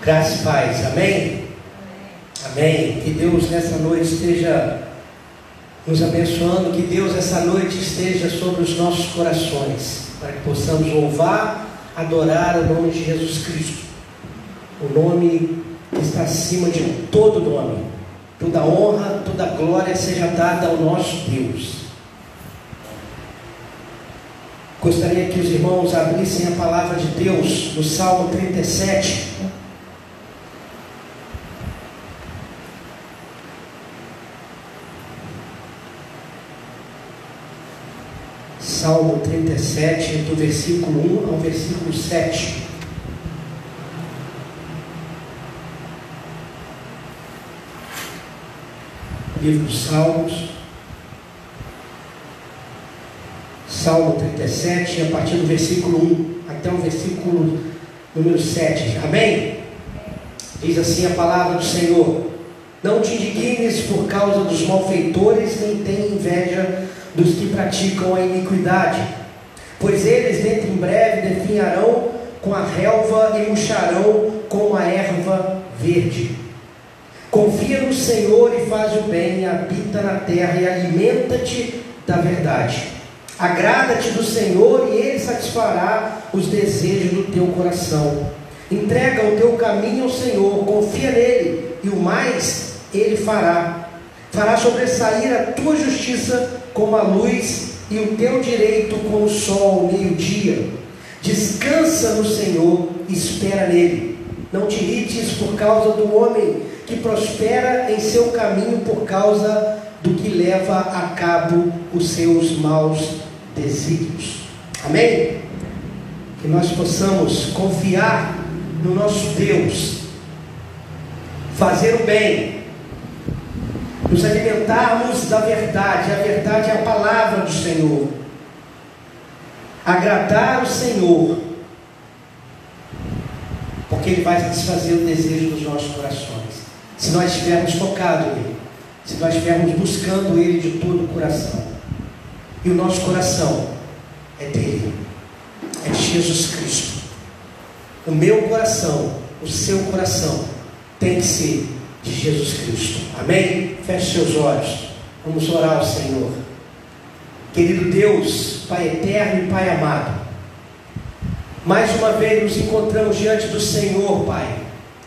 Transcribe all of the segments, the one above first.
Graça e paz, amém? Amém. Que Deus nessa noite esteja nos abençoando, que Deus essa noite esteja sobre os nossos corações, para que possamos louvar, adorar o nome de Jesus Cristo, o nome que está acima de todo nome. Toda honra, toda glória seja dada ao nosso Deus. Gostaria que os irmãos abrissem a palavra de Deus no Salmo 37. Salmo 37, do versículo 1 ao versículo 7. Livro dos Salmos, Salmo 37, a partir do versículo 1 até o versículo número 7. Amém? Diz assim a palavra do Senhor: não te indignes por causa dos malfeitores, nem tenha inveja dos que praticam a iniquidade, pois eles dentro em breve definharão com a relva e murcharão como a erva verde. Confia no Senhor e faz o bem, habita na terra e alimenta-te da verdade. Agrada-te do Senhor e Ele satisfará os desejos do teu coração. Entrega o teu caminho ao Senhor, confia nele, e o mais Ele fará. Fará sobressair a tua justiça como a luz e o teu direito como o sol ao meio-dia. Descansa no Senhor e espera nele. Não te irrites por causa do homem que prospera em seu caminho, por causa do que leva a cabo os seus maus desígnios. Amém? Que nós possamos confiar no nosso Deus, fazer o bem, nos alimentarmos da verdade. A verdade é a palavra do Senhor. Agradar o Senhor, porque Ele vai satisfazer o desejo dos nossos corações. Se nós estivermos focados nele, se nós estivermos buscando Ele de todo o coração. E o nosso coração é dele, é de Jesus Cristo. O meu coração, o seu coração tem que ser de Jesus Cristo. Amém? Feche seus olhos, vamos orar ao Senhor. Querido Deus, Pai eterno e Pai amado, mais uma vez nos encontramos diante do Senhor, Pai,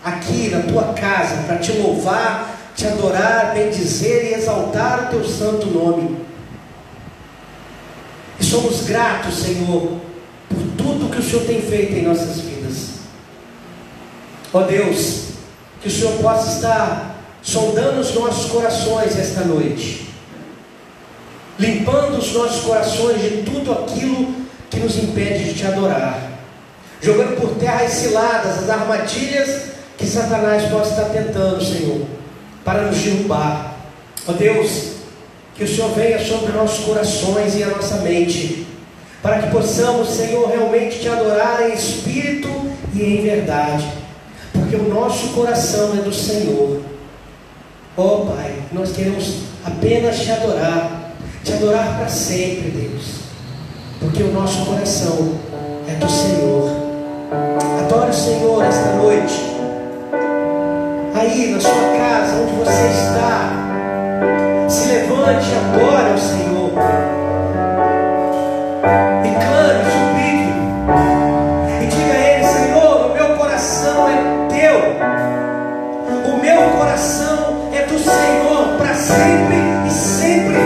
aqui na Tua casa, para Te louvar, Te adorar, bendizer e exaltar o Teu santo nome. E somos gratos, Senhor, por tudo que o Senhor tem feito em nossas vidas. Ó Deus, que o Senhor possa estar sondando os nossos corações esta noite, limpando os nossos corações de tudo aquilo que nos impede de Te adorar, jogando por terra as ciladas, as armadilhas que Satanás possa estar tentando, Senhor, para nos derrubar. Ó Deus, que o Senhor venha sobre nossos corações e a nossa mente, para que possamos, Senhor, realmente Te adorar em espírito e em verdade, porque o nosso coração é do Senhor. Ó Pai, nós queremos apenas Te adorar para sempre, Deus, porque o nosso coração é do Senhor. Adore o Senhor esta noite, aí na sua casa, onde você está. Se levante e adore ao Senhor, e clame, suplique, e diga a Ele: Senhor, o meu coração é Teu, o meu coração é do Senhor, para sempre e sempre.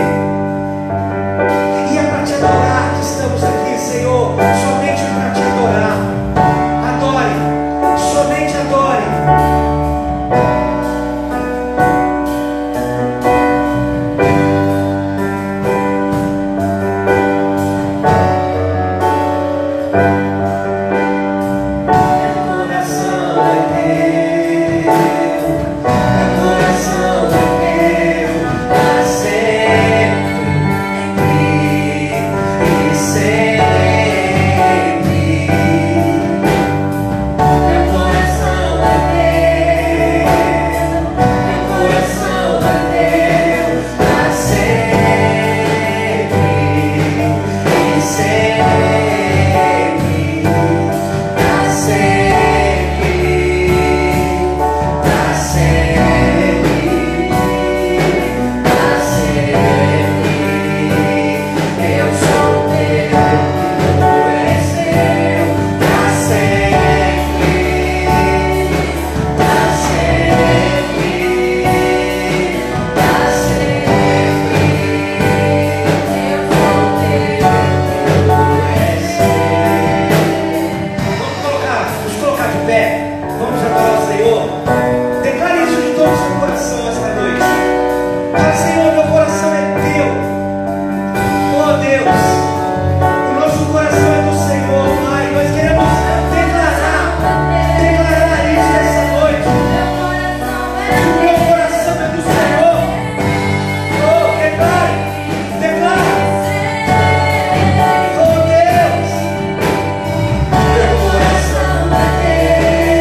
E é para Te adorar que estamos aqui, Senhor, somente para Te adorar. Adore, somente adore. pé. Vamos adorar o Senhor. Declare isso de todo o seu coração esta noite. Fala, Senhor, meu coração é teu. Oh Deus, o nosso coração é do Senhor, Pai. Nós queremos declarar isso nessa noite. O meu coração é do Senhor. Oh, declare. Oh Deus, meu coração é teu.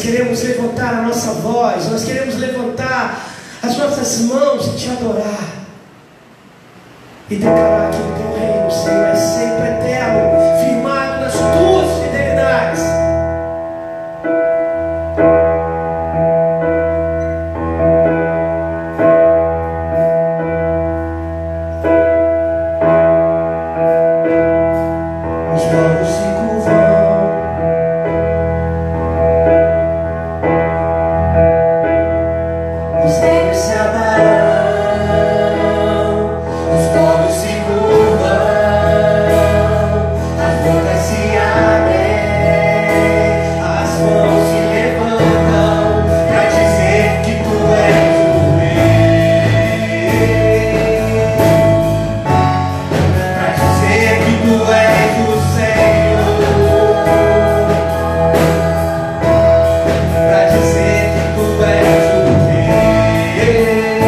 queremos levantar a nossa voz, nós queremos levantar as nossas mãos e te adorar e declarar que o teu reino, Senhor, é sempre eterno, firmado nas tuas fidelidades. Os povos se curvam, os reinos se abalam, os povos se curvam, as bocas se abrem, as mãos se levantam para dizer que tu és o rei, para dizer que tu és o Senhor, para dizer que tu és o rei.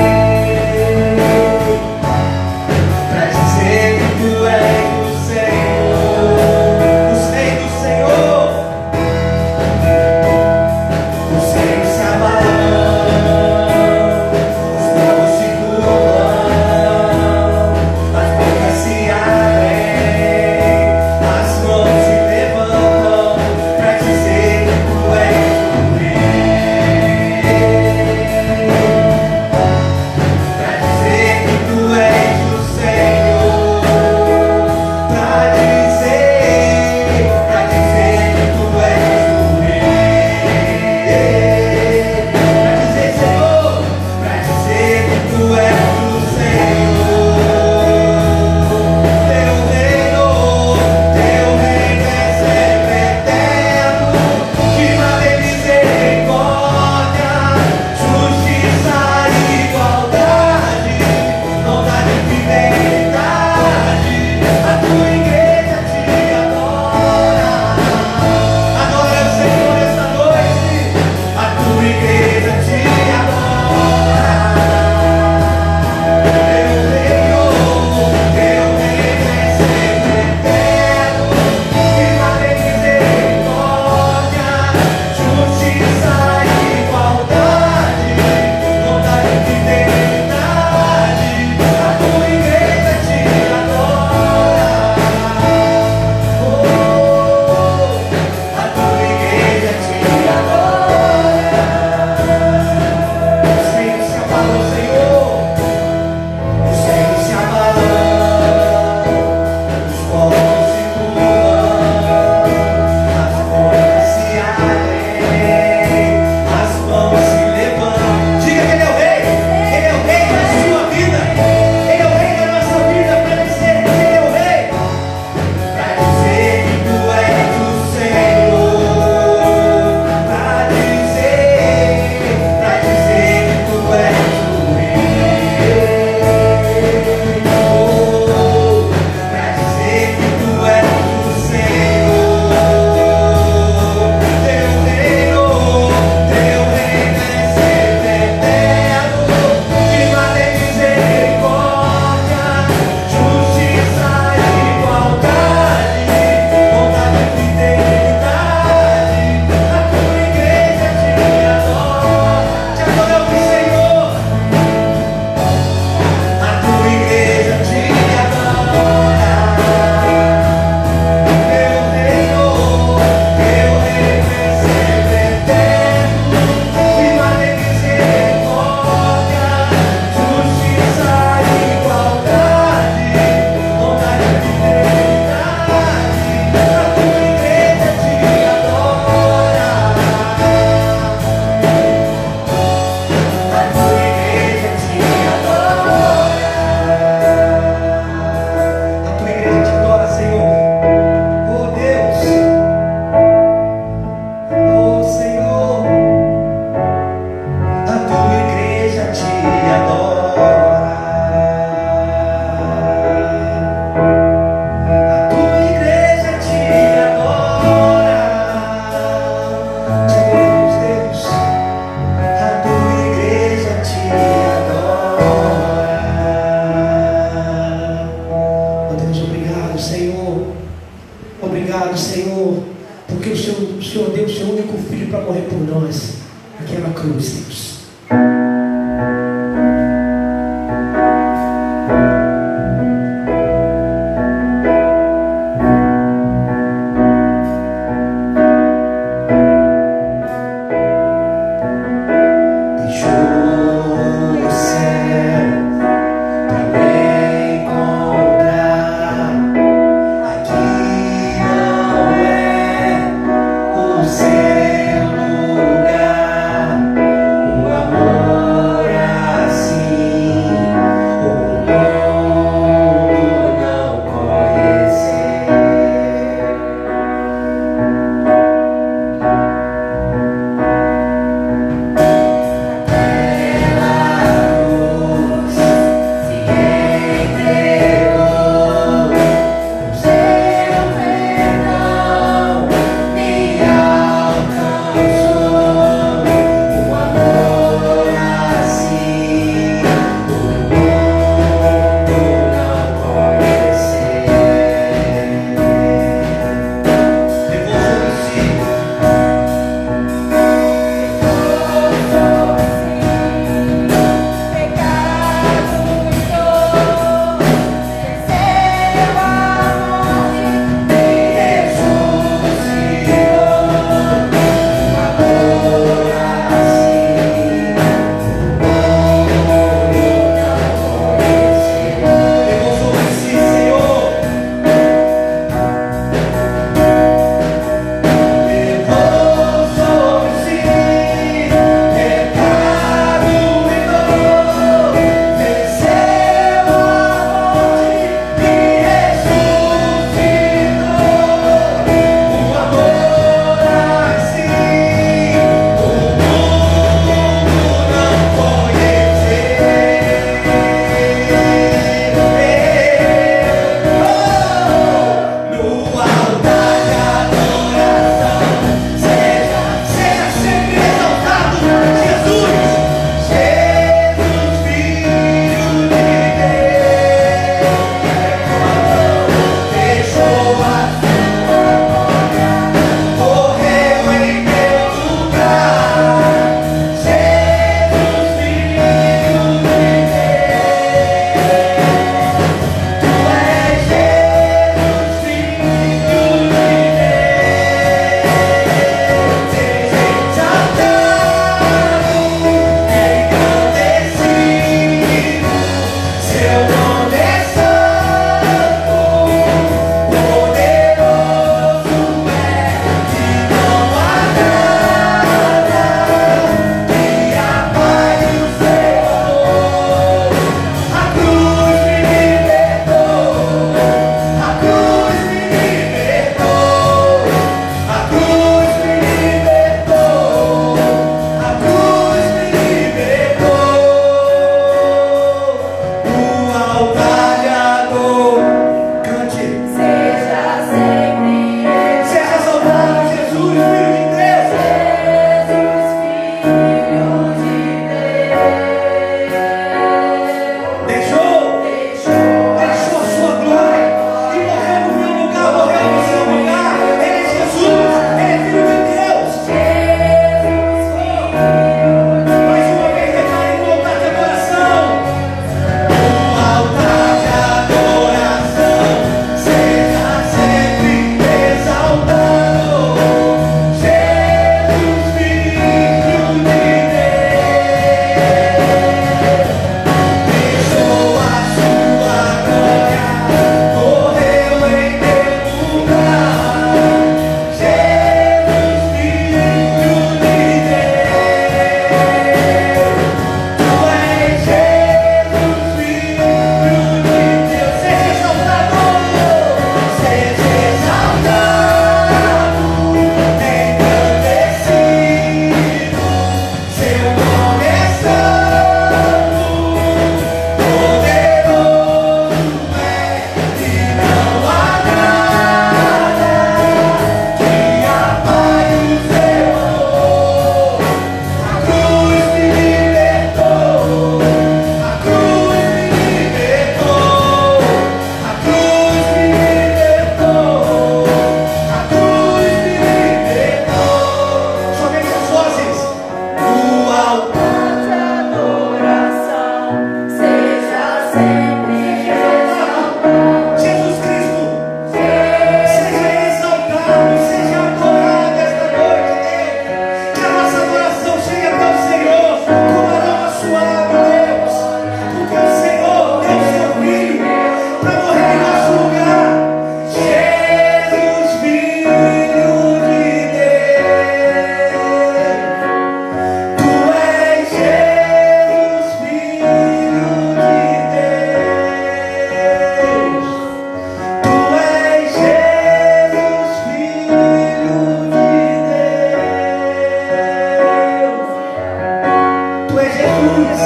Jesus,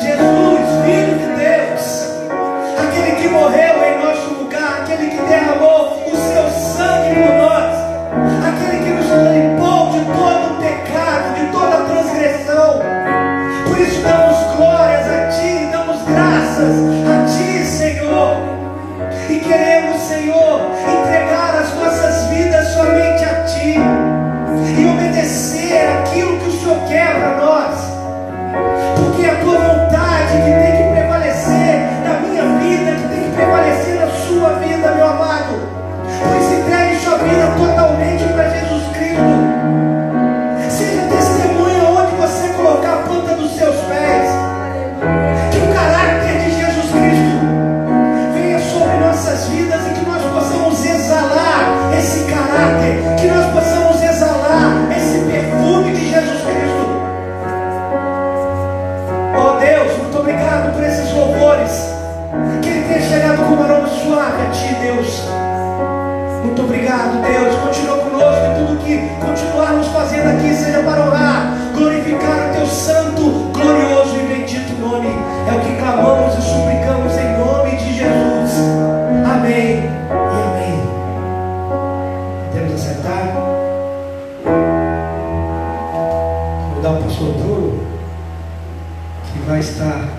Jesus, Filho de Deus, aquele que morreu em nosso lugar, aquele que derramou o seu sangue por nós, aquele que nos limpou de todo o pecado, de toda a transgressão. Por isso damos glórias a Ti, damos graças a Ti, Senhor, e queremos, Senhor, entregar as nossas vidas somente a Ti e obedecer aquilo que o Senhor quer para nós, porque é a Tua vontade que tem que prevalecer na minha vida, que tem que prevalecer na sua vida, meu amado. Por isso entregue sua vida totalmente para Jesus Cristo. Seja testemunha onde você colocar a planta dos seus pés, que o caráter de Jesus Cristo venha sobre nossas vidas e que nós possamos exalar esse caráter, que nós possamos exalar esse perfume de Jesus Cristo. Oh Deus, muito obrigado por esses louvores, que Ele tenha chegado com um aroma suave a Ti, Deus. Muito obrigado, Deus. Continua conosco e tudo que continuarmos fazendo aqui seja para honrar, glorificar o Teu santo, glorioso e bendito nome. É o que clamamos e suplicamos em nome de Jesus. Amém e amém. Podemos acertar? Vou dar ao pastor Bruno, que vai estar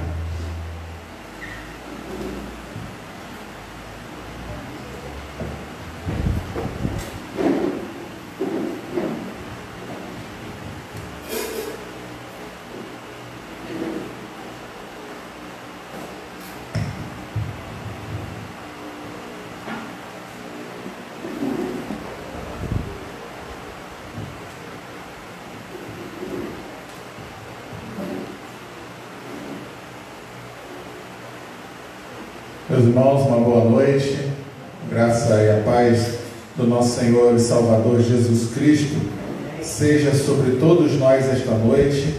Meus irmãos, uma boa noite, graça e a paz do nosso Senhor e Salvador Jesus Cristo seja sobre todos nós esta noite,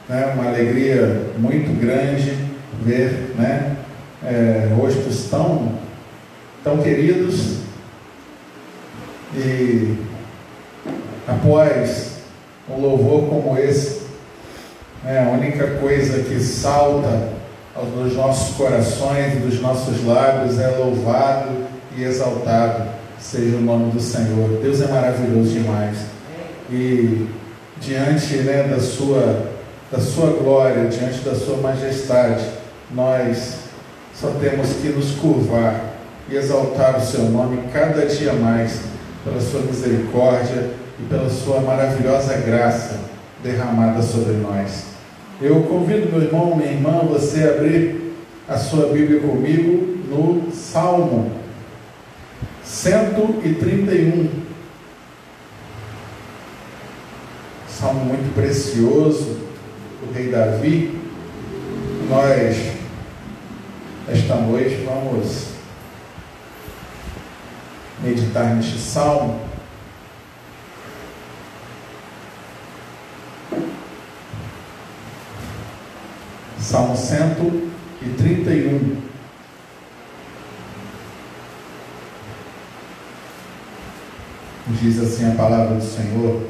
né? Uma alegria muito grande ver, né? Rostos tão queridos, e após um louvor como esse, a única coisa que salta dos nossos corações e dos nossos lábios é louvado e exaltado seja o nome do Senhor. Deus é maravilhoso demais, e diante, da sua glória, diante da sua majestade, nós só temos que nos curvar e exaltar o seu nome cada dia mais, pela sua misericórdia e pela sua maravilhosa graça derramada sobre nós. Eu convido meu irmão, minha irmã, você a abrir a sua Bíblia comigo no Salmo 131. Salmo muito precioso do rei Davi. Nós, esta noite, vamos meditar neste salmo. Salmo 131. Diz assim a palavra do Senhor: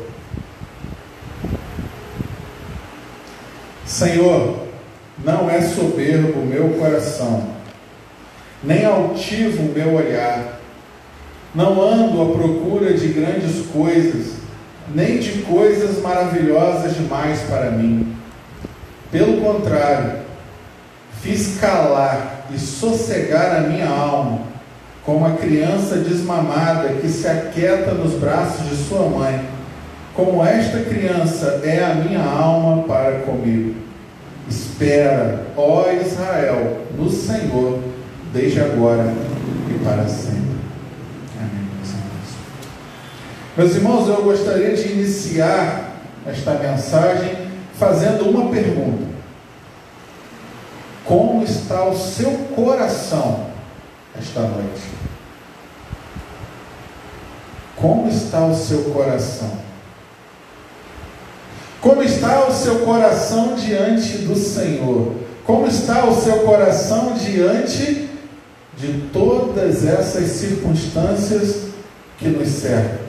Senhor, não é soberbo o meu coração, nem altivo o meu olhar. Não ando à procura de grandes coisas, nem de coisas maravilhosas demais para mim. Pelo contrário, fiz calar e sossegar a minha alma, como a criança desmamada que se aquieta nos braços de sua mãe. Como esta criança é a minha alma para comigo. Espera, ó Israel, no Senhor, desde agora e para sempre. Amém. Meus irmãos, eu gostaria de iniciar esta mensagem fazendo uma pergunta: como está o seu coração esta noite? Como está o seu coração? Como está o seu coração diante do Senhor? Como está o seu coração diante de todas essas circunstâncias que nos cercam?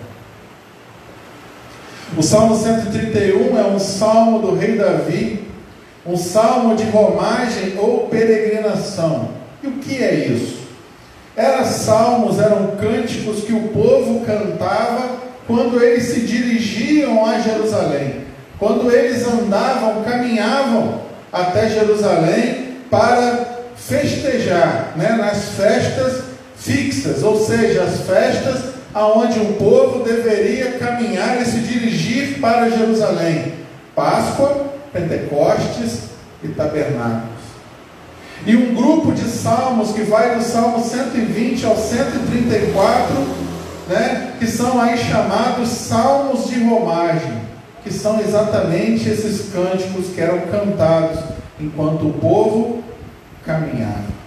O Salmo 131 é um salmo do rei Davi, um salmo de romagem ou peregrinação. E o que é isso? Eram cânticos que o povo cantava quando eles se dirigiam a Jerusalém, quando eles andavam, caminhavam até Jerusalém para festejar, nas festas fixas, ou seja, as festas aonde o povo deveria caminhar e se dirigir para Jerusalém: Páscoa, Pentecostes e Tabernáculos. E um grupo de salmos que vai do Salmo 120 ao 134, que são aí chamados salmos de romagem, que são exatamente esses cânticos que eram cantados enquanto o povo caminhava.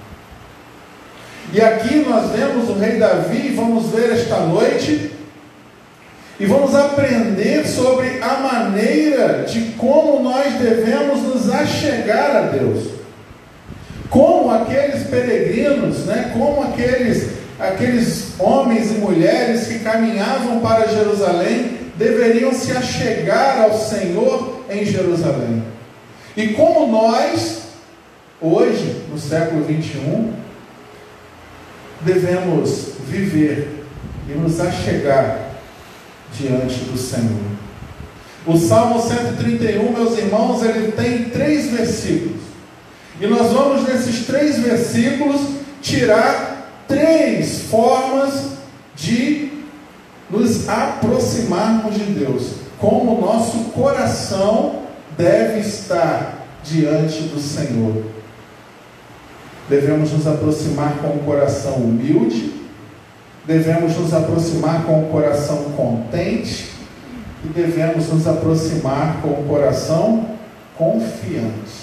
E aqui nós vemos o rei Davi, e vamos ver esta noite, e vamos aprender sobre a maneira de como nós devemos nos achegar a Deus. Como aqueles peregrinos, como aqueles homens e mulheres que caminhavam para Jerusalém deveriam se achegar ao Senhor em Jerusalém. E como nós, hoje, no século 21, devemos viver e nos achegar diante do Senhor. O Salmo 131, meus irmãos, ele tem 3 versículos. E nós vamos, nesses 3 versículos, tirar 3 formas de nos aproximarmos de Deus. Como o nosso coração deve estar diante do Senhor. Devemos nos aproximar com o coração humilde, devemos nos aproximar com o coração contente e devemos nos aproximar com o coração confiante.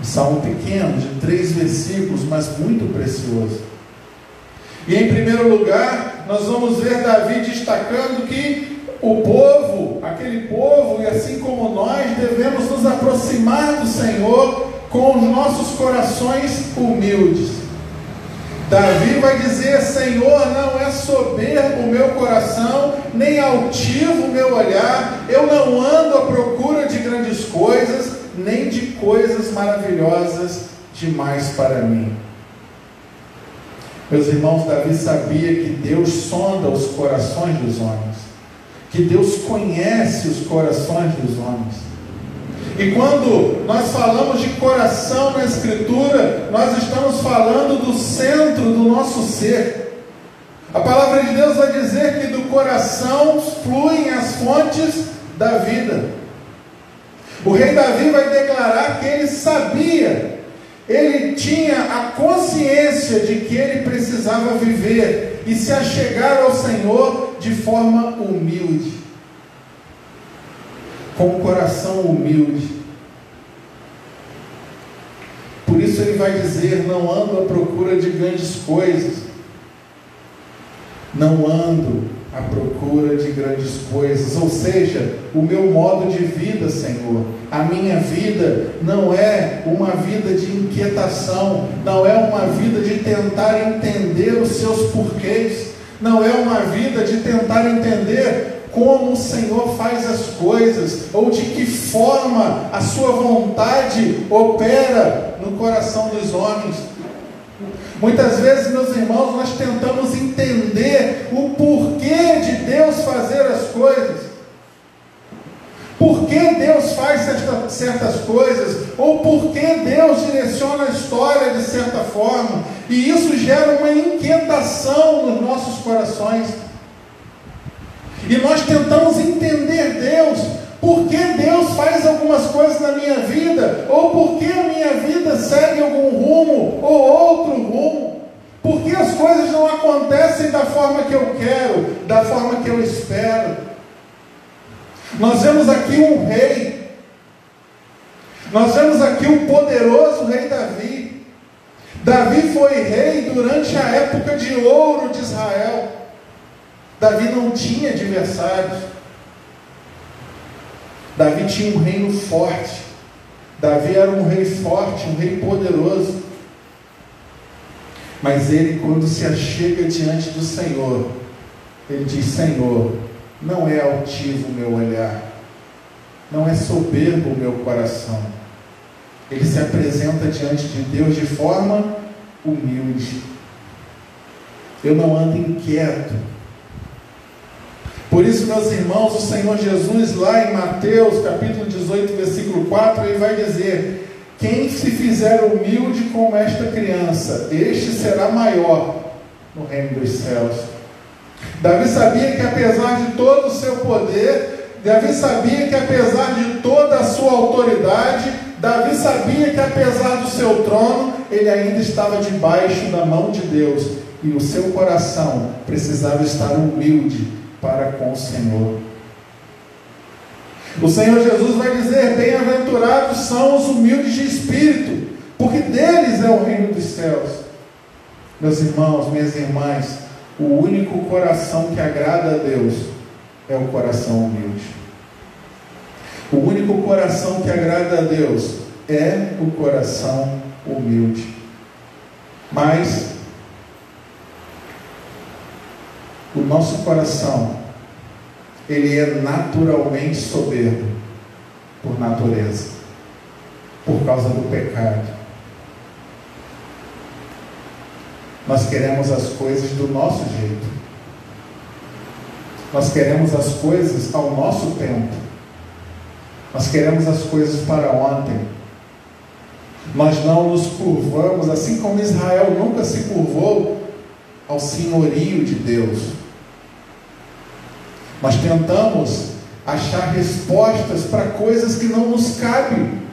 Um salmo pequeno, de 3 versículos, mas muito precioso. E em primeiro lugar, nós vamos ver Davi destacando que o povo, aquele povo, e assim como nós, devemos nos aproximar do Senhor com os nossos corações humildes. Davi vai dizer: Senhor, não é soberbo o meu coração, nem altivo o meu olhar, eu não ando à procura de grandes coisas, nem de coisas maravilhosas demais para mim. Meus irmãos, Davi sabia que Deus sonda os corações dos homens, que Deus conhece os corações dos homens. E quando nós falamos de coração na Escritura, nós estamos falando do centro do nosso ser. A palavra de Deus vai dizer que do coração fluem as fontes da vida. O rei Davi vai declarar que ele sabia, ele tinha a consciência de que ele precisava viver e se achegar ao Senhor de forma humilde, com o coração humilde. Por isso ele vai dizer: não ando à procura de grandes coisas, não ando à procura de grandes coisas, ou seja, o meu modo de vida, Senhor, a minha vida não é uma vida de inquietação, não é uma vida de tentar entender os seus porquês, não é uma vida de tentar entender como o Senhor faz as coisas, ou de que forma a sua vontade opera no coração dos homens. Muitas vezes, meus irmãos, nós tentamos entender o porquê de Deus fazer as coisas. Por que Deus faz certas coisas? Ou por que Deus direciona a história de certa forma? E isso gera uma inquietação nos nossos corações. E nós tentamos entender Deus. Por que Deus faz algumas coisas na minha vida? Ou por que a minha vida segue algum rumo ou outro rumo? Por que as coisas não acontecem da forma que eu quero, da forma que eu espero? Nós vemos aqui um rei. Nós vemos aqui o poderoso rei Davi. Davi foi rei durante a época de ouro de Israel. Davi não tinha adversários. Davi tinha um reino forte. Davi era um rei forte, um rei poderoso. Mas ele, quando se achega diante do Senhor, ele diz: Senhor, não é altivo o meu olhar, não é soberbo o meu coração. Ele se apresenta diante de Deus de forma humilde. Eu não ando inquieto. Por isso, meus irmãos, o Senhor Jesus, lá em Mateus, capítulo 18, versículo 4, ele vai dizer: quem se fizer humilde como esta criança, este será maior no reino dos céus. Davi sabia que apesar de todo o seu poder, Davi sabia que apesar de toda a sua autoridade, Davi sabia que apesar do seu trono, ele ainda estava debaixo da mão de Deus, e o seu coração precisava estar humilde para com o Senhor. O Senhor Jesus vai dizer: bem-aventurados são os humildes de espírito, porque deles é o reino dos céus. Meus irmãos, minhas irmãs, o único coração que agrada a Deus é o coração humilde. O único coração que agrada a Deus é o coração humilde. Mas o nosso coração, ele é naturalmente soberbo, por natureza, por causa do pecado. Nós queremos as coisas do nosso jeito. Nós queremos as coisas ao nosso tempo. Nós queremos as coisas para ontem. Nós não nos curvamos, assim como Israel nunca se curvou ao senhorio de Deus. Nós tentamos achar respostas para coisas que não nos cabem.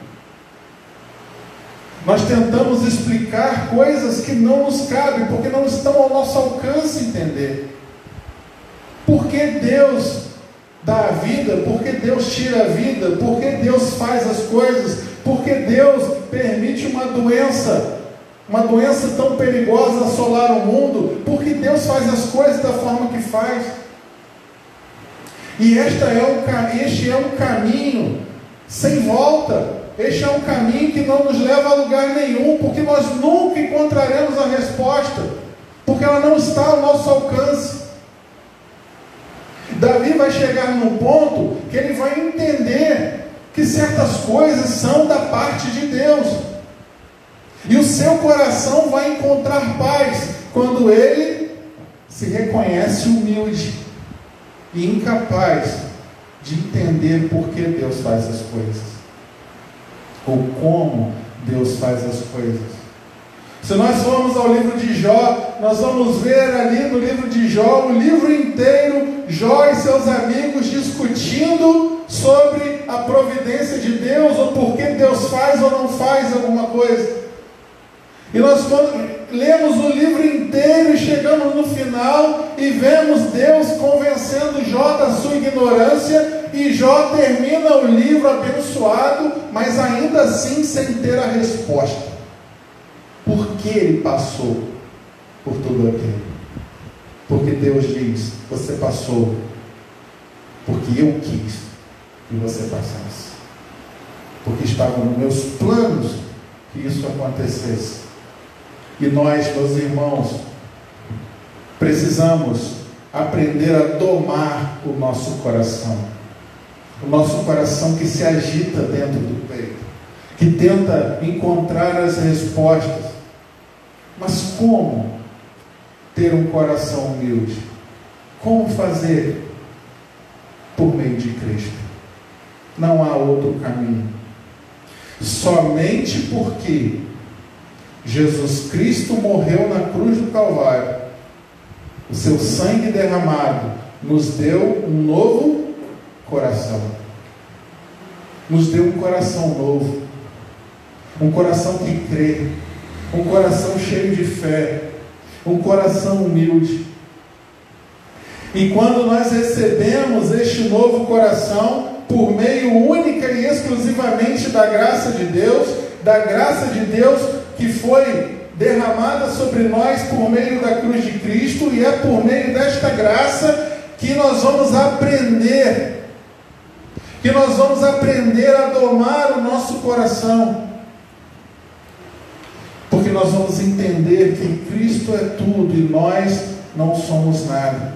Nós tentamos explicar coisas que não nos cabem, porque não estão ao nosso alcance entender. Por que Deus dá a vida? Por que Deus tira a vida? Por que Deus faz as coisas? Por que Deus permite uma doença tão perigosa assolar o mundo? Por que Deus faz as coisas da forma que faz? E este é um caminho sem volta. Este é um caminho que não nos leva a lugar nenhum, porque nós nunca encontraremos a resposta, porque ela não está ao nosso alcance. Davi vai chegar num ponto que ele vai entender que certas coisas são da parte de Deus, e o seu coração vai encontrar paz quando ele se reconhece humilde e incapaz de entender por que Deus faz as coisas, ou como Deus faz as coisas. Se nós formos ao livro de Jó, nós vamos ver ali no livro de Jó, o livro inteiro, Jó e seus amigos discutindo sobre a providência de Deus, ou por que Deus faz ou não faz alguma coisa. E nós lemos o livro inteiro e chegamos no final e vemos Deus convencendo Jó da sua ignorância, e Jó termina o livro abençoado, mas ainda assim sem ter a resposta. Por que ele passou por tudo aquilo? Porque Deus diz: você passou porque eu quis que você passasse, porque estava nos meus planos que isso acontecesse. E nós, meus irmãos, precisamos aprender a domar o nosso coração. O nosso coração que se agita dentro do peito, que tenta encontrar as respostas. Mas como ter um coração humilde? Como fazer? Por meio de Cristo. Não há outro caminho. Somente porque Jesus Cristo morreu na cruz do Calvário, o seu sangue derramado nos deu um novo coração, nos deu um coração novo, um coração que crê, um coração cheio de fé, um coração humilde. E quando nós recebemos este novo coração, por meio única e exclusivamente da graça de Deus que foi derramada sobre nós por meio da cruz de Cristo, e é por meio desta graça que nós vamos aprender a domar o nosso coração, porque nós vamos entender que Cristo é tudo e nós não somos nada.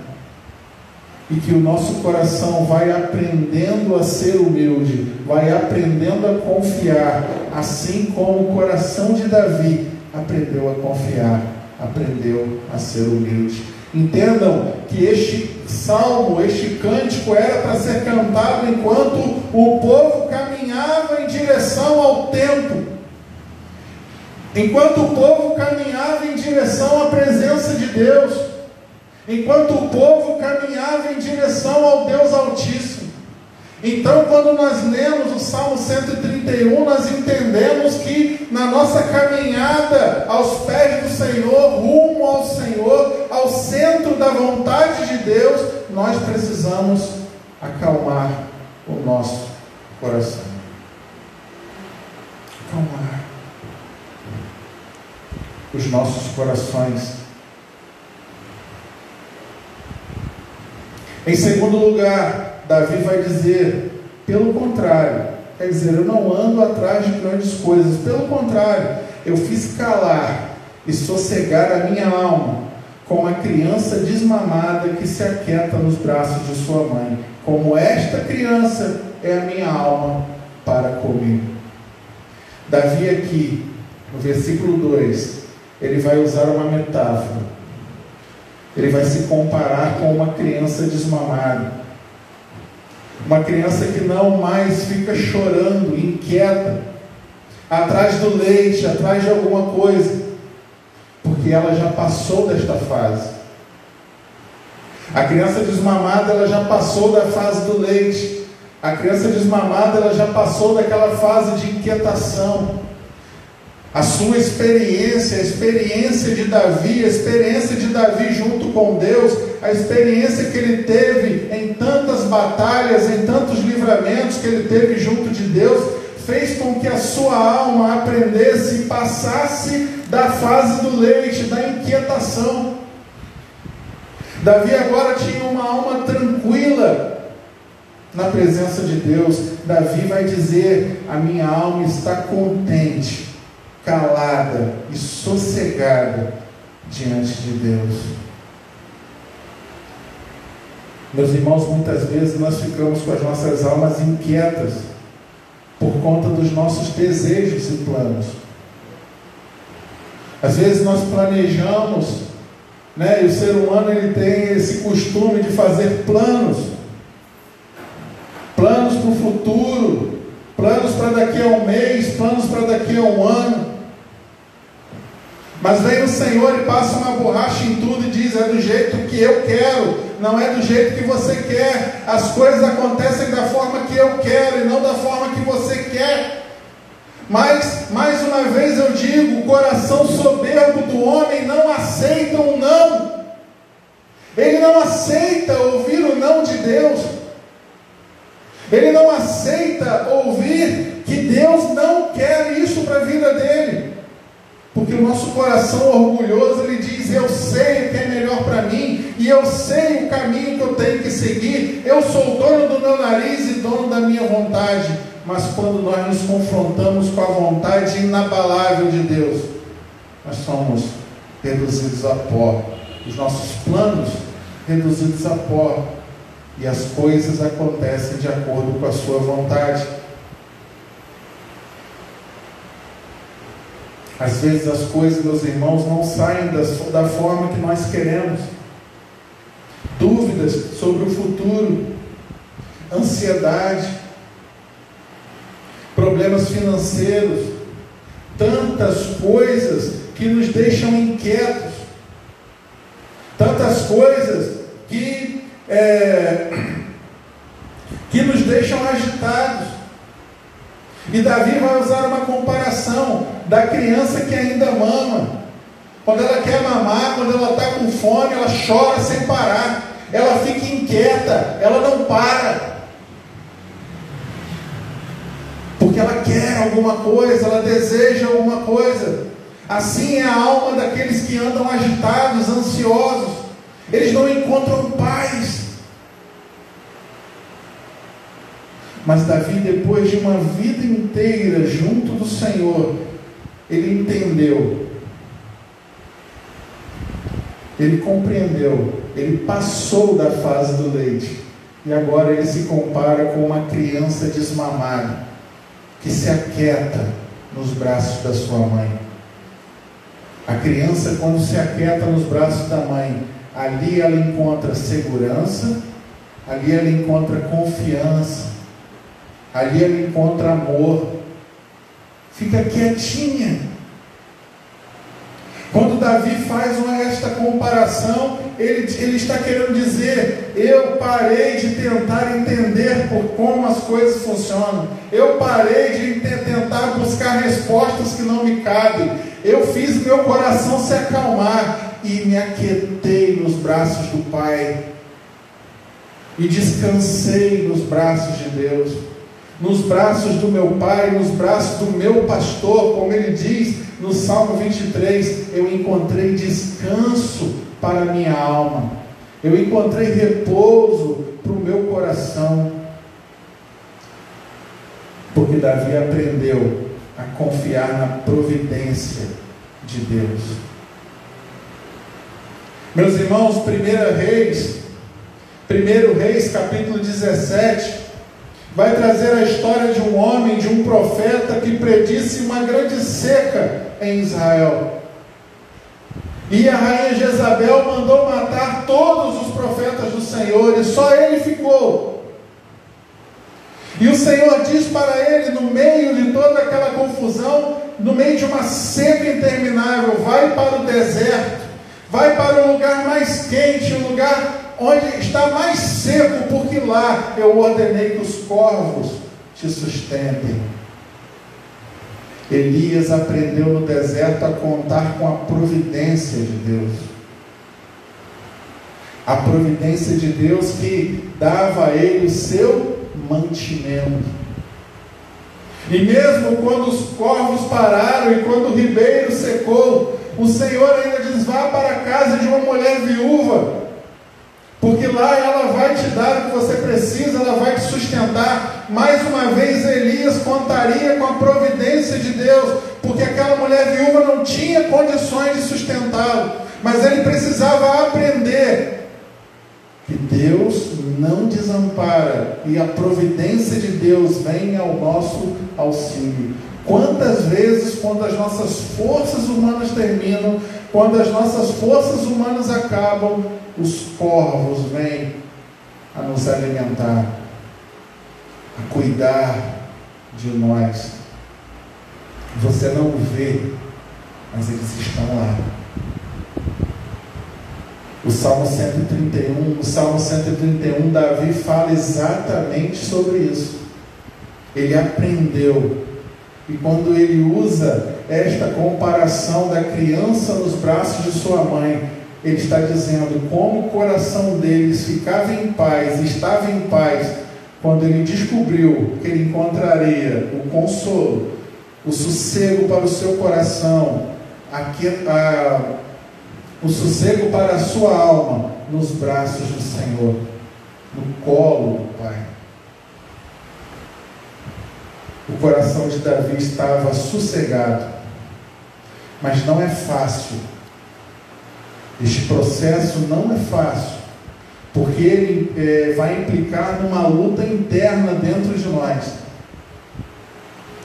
e que o nosso coração vai aprendendo a ser humilde, vai aprendendo a confiar, assim como o coração de Davi aprendeu a confiar, aprendeu a ser humilde. Entendam que este salmo, este cântico era para ser cantado enquanto o povo caminhava em direção ao templo, enquanto o povo caminhava em direção à presença de Deus, enquanto o povo caminhava em direção ao Deus Altíssimo. Então, quando nós lemos o Salmo 131, nós entendemos que na nossa caminhada aos pés do Senhor, rumo ao Senhor, ao centro da vontade de Deus, nós precisamos acalmar o nosso coração. Acalmar os nossos corações. Em segundo lugar, Davi vai dizer, pelo contrário, quer dizer, eu não ando atrás de grandes coisas, pelo contrário, eu fiz calar e sossegar a minha alma, como a criança desmamada que se aquieta nos braços de sua mãe. Como esta criança é a minha alma para comigo. Davi aqui, no versículo 2, ele vai usar uma metáfora. Ele vai se comparar com uma criança desmamada. Uma criança que não mais fica chorando, inquieta, atrás do leite, atrás de alguma coisa, porque ela já passou desta fase. A criança desmamada, ela já passou da fase do leite. A criança desmamada, ela já passou daquela fase de inquietação. A sua experiência, a experiência de Davi junto com Deus, a experiência que ele teve em tantas batalhas, em tantos livramentos que ele teve junto de Deus, fez com que a sua alma aprendesse e passasse da fase do leite, da inquietação. Davi agora tinha uma alma tranquila na presença de Deus. Davi vai dizer, a minha alma está contente, calada e sossegada diante de Deus. Meus irmãos, muitas vezes nós ficamos com as nossas almas inquietas por conta dos nossos desejos e planos. Às vezes nós planejamos, e o ser humano ele tem esse costume de fazer planos para o futuro, planos para daqui a um mês, planos para daqui a um ano. Mas vem o Senhor e passa uma borracha em tudo e diz, é do jeito que eu quero, não é do jeito que você quer. As coisas acontecem da forma que eu quero e não da forma que você quer. Mas, mais uma vez eu digo, o coração soberbo do homem não aceita um não. Ele não aceita ouvir o não de Deus. Ele não aceita ouvir que Deus não quer isso para a vida dele. Porque o nosso coração orgulhoso, ele diz, eu sei o que é melhor para mim, e eu sei o caminho que eu tenho que seguir, eu sou dono do meu nariz e dono da minha vontade. Mas quando nós nos confrontamos com a vontade inabalável de Deus, nós somos reduzidos a pó, os nossos planos reduzidos a pó, e as coisas acontecem de acordo com a sua vontade. Às vezes as coisas, meus irmãos, não saem da forma que nós queremos. Dúvidas sobre o futuro, ansiedade, problemas financeiros, tantas coisas que nos deixam inquietos, tantas coisas que nos deixam agitados. E Davi vai usar uma comparação da criança que ainda mama. Quando ela quer mamar, quando ela está com fome, ela chora sem parar, ela fica inquieta, ela não para, porque ela quer alguma coisa, ela deseja alguma coisa. Assim é a alma daqueles que andam agitados, ansiosos. Eles não encontram paz. Mas Davi, depois de uma vida inteira junto do Senhor, ele entendeu Ele compreendeu, ele passou da fase do leite, e agora ele se compara com uma criança desmamada, que se aquieta nos braços da sua mãe. A criança, quando se aquieta nos braços da mãe, ali ela encontra segurança, ali ela encontra confiança, ali ela encontra amor. Fica quietinha. Quando Davi faz esta comparação, ele está querendo dizer: eu parei de tentar entender por como as coisas funcionam, eu parei de tentar buscar respostas que não me cabem, eu fiz meu coração se acalmar e me aquietei nos braços do Pai, e descansei nos braços de Deus, nos braços do meu Pai, nos braços do meu pastor, como ele diz no Salmo 23, eu encontrei descanso para a minha alma, eu encontrei repouso para o meu coração, porque Davi aprendeu a confiar na providência de Deus. Meus irmãos, 1 Reis, capítulo 17, vai trazer a história de um homem, de um profeta que predisse uma grande seca em Israel. E a rainha Jezabel mandou matar todos os profetas do Senhor, e só ele ficou. E o Senhor diz para ele, no meio de toda aquela confusão, no meio de uma seca interminável: vai para o deserto, vai para um lugar mais quente, um lugar onde está mais seco, porque lá eu ordenei que os corvos te sustentem. Elias aprendeu no deserto a contar com a providência de Deus. A providência de Deus que dava a ele o seu mantimento. E mesmo quando os corvos pararam e quando o ribeiro secou, o Senhor ainda diz: vá para a casa de uma mulher viúva, porque lá ela vai te dar o que você precisa, ela vai te sustentar. Mais uma vez Elias contaria com a providência de Deus, porque aquela mulher viúva não tinha condições de sustentá-lo, mas ele precisava aprender que Deus não desampara, e a providência de Deus vem ao nosso auxílio. Quantas vezes, quando as nossas forças humanas terminam, quando as nossas forças humanas acabam, os corvos vêm a nos alimentar, a cuidar de nós. Você não vê, mas eles estão lá. O Salmo 131, Davi fala exatamente sobre isso. Ele aprendeu, e quando ele usa esta comparação da criança nos braços de sua mãe, ele está dizendo como o coração deles ficava em paz, estava em paz, quando ele descobriu que ele encontraria o consolo, o sossego para o seu coração, o sossego para a sua alma, nos braços do Senhor, no colo do Pai. O coração de Davi estava sossegado, mas não é fácil. Este processo não é fácil, porque ele vai implicar numa luta interna dentro de nós.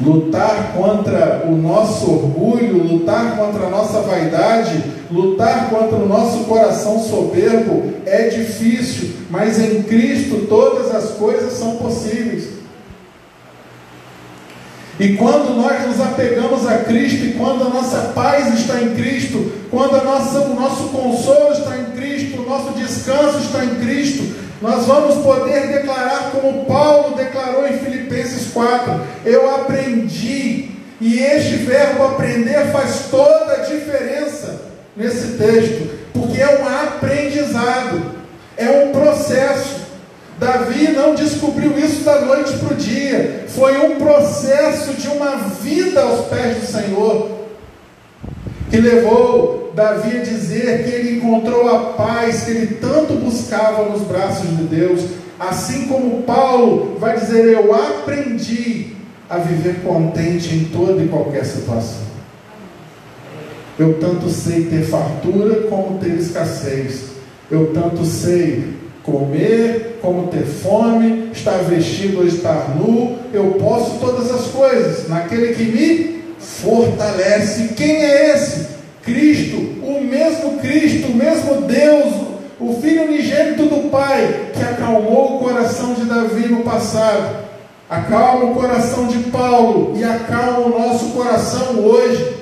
Lutar contra o nosso orgulho, lutar contra a nossa vaidade, lutar contra o nosso coração soberbo é difícil, mas em Cristo todas as coisas são possíveis. E quando nós nos apegamos a Cristo, e quando a nossa paz está em Cristo, quando o nosso consolo está em Cristo, o nosso descanso está em Cristo, nós vamos poder declarar como Paulo declarou em Filipenses 4: eu aprendi. E este verbo aprender faz toda a diferença nesse texto, porque é um aprendizado, é um processo. Davi não descobriu isso da noite para o dia, foi um processo de uma vida aos pés do Senhor, que levou Davi a dizer que ele encontrou a paz que ele tanto buscava nos braços de Deus, assim como Paulo vai dizer: eu aprendi a viver contente em toda e qualquer situação. Eu tanto sei ter fartura como ter escassez. Eu tanto sei comer como ter fome, estar vestido ou estar nu. Eu posso todas as coisas naquele que me fortalece. Quem é esse? Cristo, o mesmo Deus, o Filho unigênito do Pai, que acalmou o coração de Davi no passado, acalma o coração de Paulo e acalma o nosso coração hoje.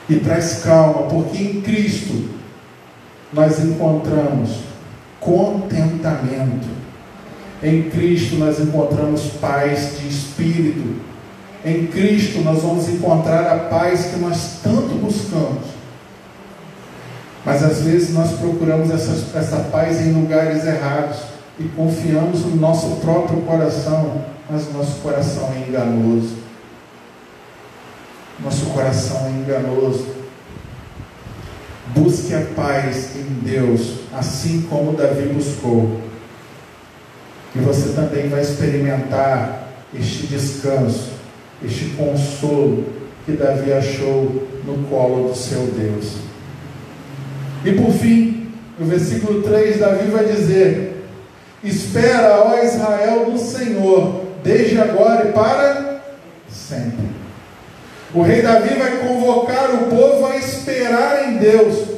E traz calma, porque em Cristo nós encontramos contentamento. Em Cristo nós encontramos paz de espírito. Em Cristo nós vamos encontrar a paz que nós tanto buscamos. Mas às vezes nós procuramos essa paz em lugares errados e confiamos no nosso próprio coração, mas o nosso coração é enganoso. Nosso coração é enganoso. Busque a paz em Deus, assim como Davi buscou. E você também vai experimentar este descanso, este consolo que Davi achou no colo do seu Deus. E por fim, no versículo 3, Davi vai dizer: espera, ó Israel, no Senhor, desde agora e para sempre. O rei Davi vai convocar o povo a esperar em Deus,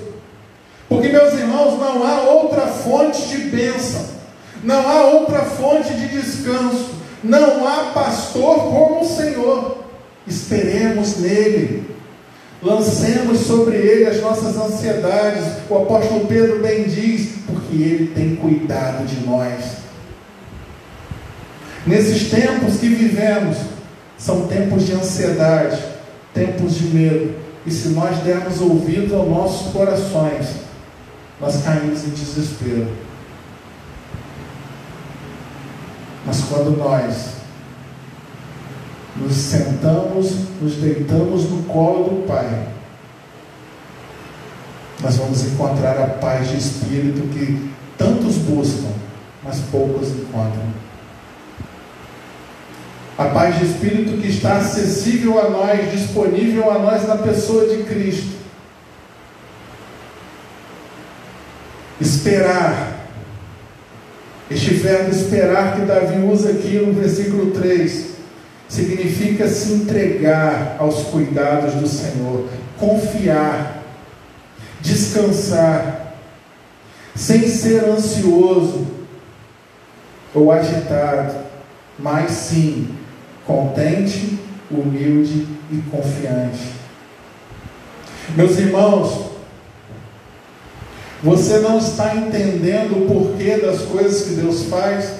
porque, meus irmãos, não há outra fonte de bênção, não há outra fonte de descanso, não há pastor como o Senhor. Esperemos nele, lancemos sobre ele as nossas ansiedades. O apóstolo Pedro bem diz, porque ele tem cuidado de nós. Nesses tempos que vivemos, são tempos de ansiedade, tempos de medo, e se nós dermos ouvido aos nossos corações, nós caímos em desespero. Mas quando nós nos sentamos, nos deitamos no colo do Pai, nós vamos encontrar a paz de espírito que tantos buscam, mas poucos encontram. A paz de espírito que está acessível a nós, disponível a nós na pessoa de Cristo. Esperar. Este verbo esperar que Davi usa aqui no versículo 3, significa se entregar aos cuidados do Senhor, confiar, descansar, sem ser ansioso ou agitado, mas sim contente, humilde e confiante. Meus irmãos, você não está entendendo o porquê das coisas que Deus faz?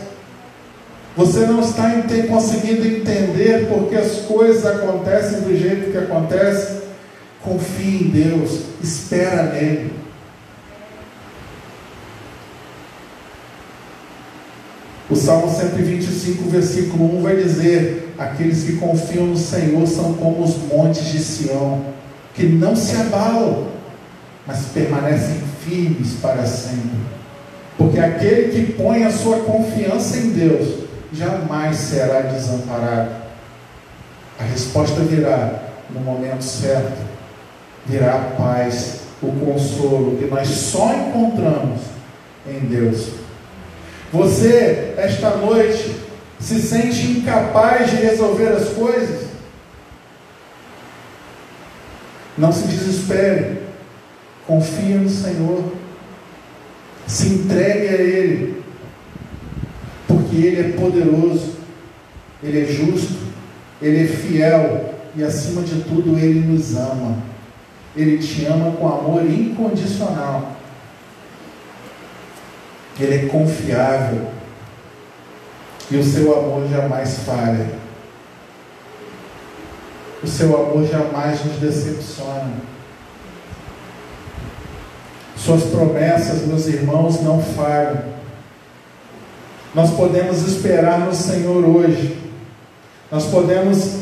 Você não está conseguindo entender porque as coisas acontecem do jeito que acontecem? Confie em Deus, espera nele. O Salmo 125, versículo 1 vai dizer: aqueles que confiam no Senhor são como os montes de Sião, que não se abalam, mas permanecem firmes para sempre. Porque aquele que põe a sua confiança em Deus jamais será desamparado. A resposta virá no momento certo. Virá a paz, o consolo que nós só encontramos em Deus. Você, esta noite, se sente incapaz de resolver as coisas? Não se desespere. Confie no Senhor. Se entregue a Ele. Porque Ele é poderoso. Ele é justo. Ele é fiel. E acima de tudo, Ele nos ama. Ele te ama com amor incondicional. Ele é confiável. E o seu amor jamais falha. O seu amor jamais nos decepciona. Suas promessas, meus irmãos, não falham. Nós podemos esperar no Senhor hoje. Nós podemos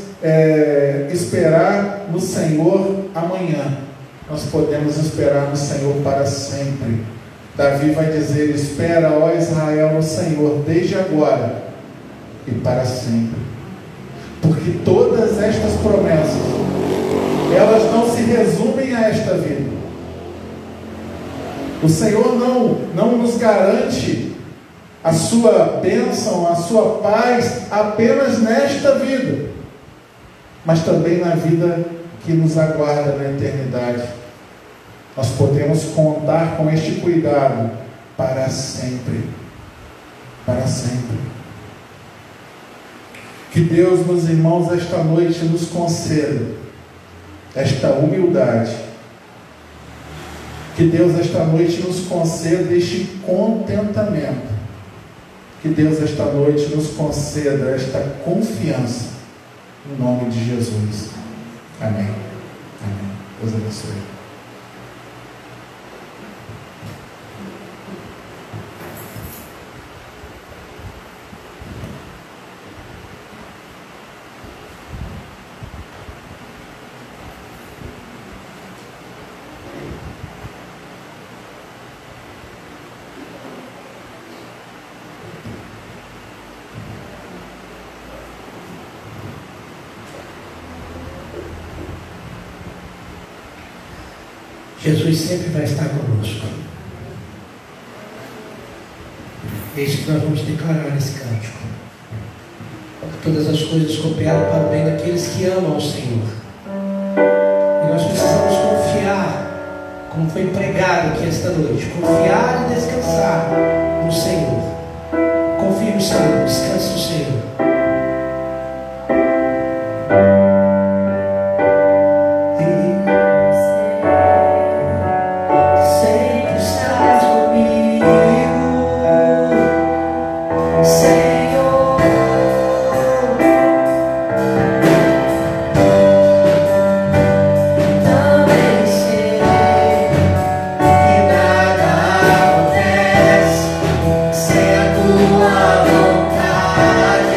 esperar no Senhor amanhã. Nós podemos esperar no Senhor para sempre. Davi vai dizer: espera, ó Israel, no Senhor, desde agora e para sempre. Porque todas estas promessas elas não se resumem a esta vida. O Senhor não nos garante a sua bênção, a sua paz apenas nesta vida, mas também na vida que nos aguarda na eternidade. Nós podemos contar com este cuidado para sempre. Para sempre. Que Deus, meus irmãos, esta noite nos conceda esta humildade. Que Deus esta noite nos conceda este contentamento. Que Deus esta noite nos conceda esta confiança. Em nome de Jesus. Amém. Amém. Deus abençoe. Jesus sempre vai estar conosco. É isso que nós vamos declarar nesse cântico. Todas as coisas cooperam para o bem daqueles que amam ao Senhor. E nós precisamos confiar, como foi pregado aqui esta noite, confiar e descansar no Senhor. Confie no Senhor, descanse no Senhor. Vontade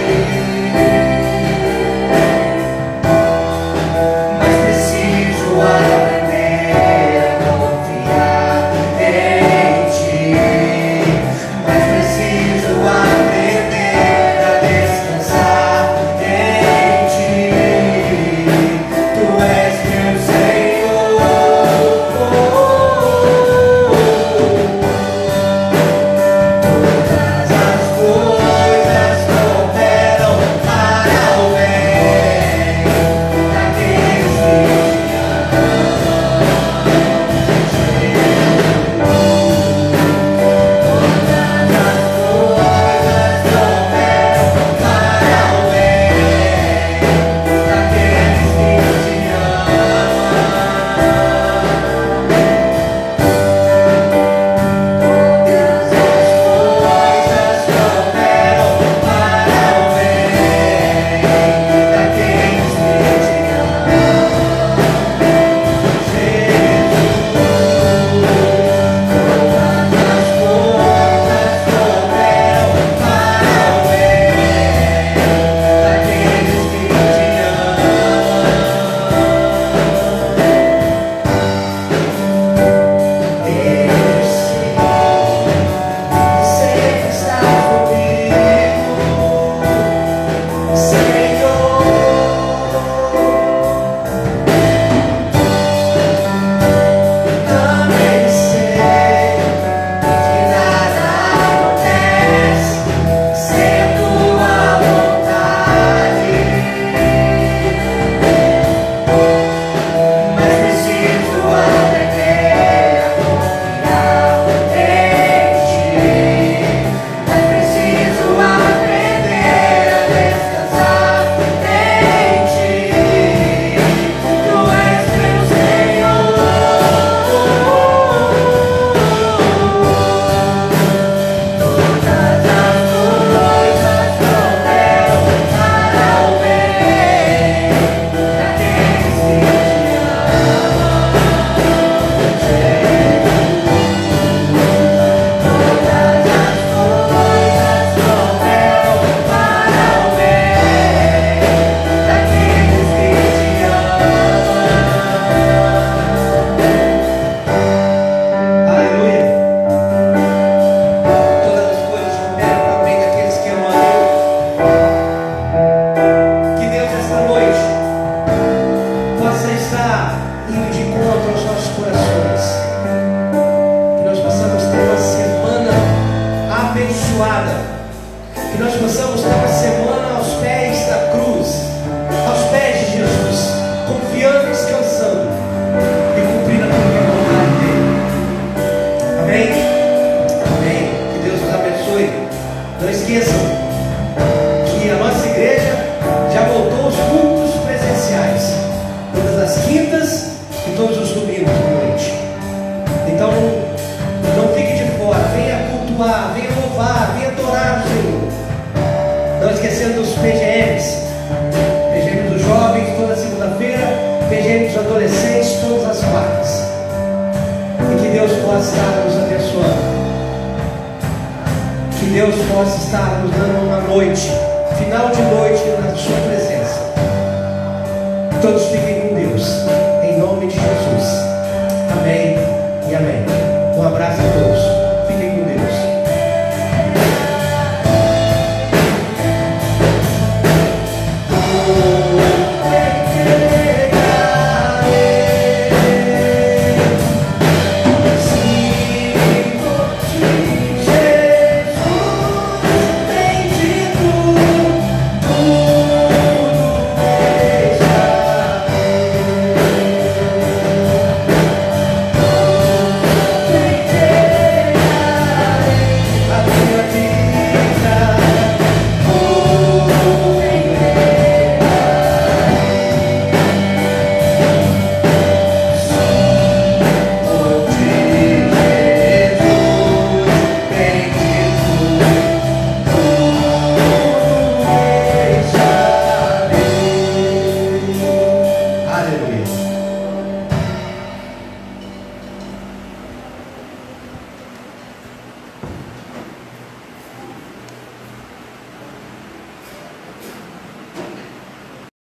possamos ter uma semana aos pés da cruz, aos pés de Jesus, confiando e descansando e cumprindo a tua vontade dele. Amém? Amém. Que Deus nos abençoe. Não esqueçam que a nossa igreja já voltou aos cultos presenciais, todas as quintas e todos os domingos à noite. Então não fique de fora, venha cultuar, venha louvar, venha adorar o Senhor. Não esquecendo dos PGMs, PGM dos jovens toda segunda-feira, PGM dos adolescentes todas as quartas. E que Deus possa estar nos abençoando, que Deus possa estar nos dando uma noite, final de noite na sua presença. Todos fiquem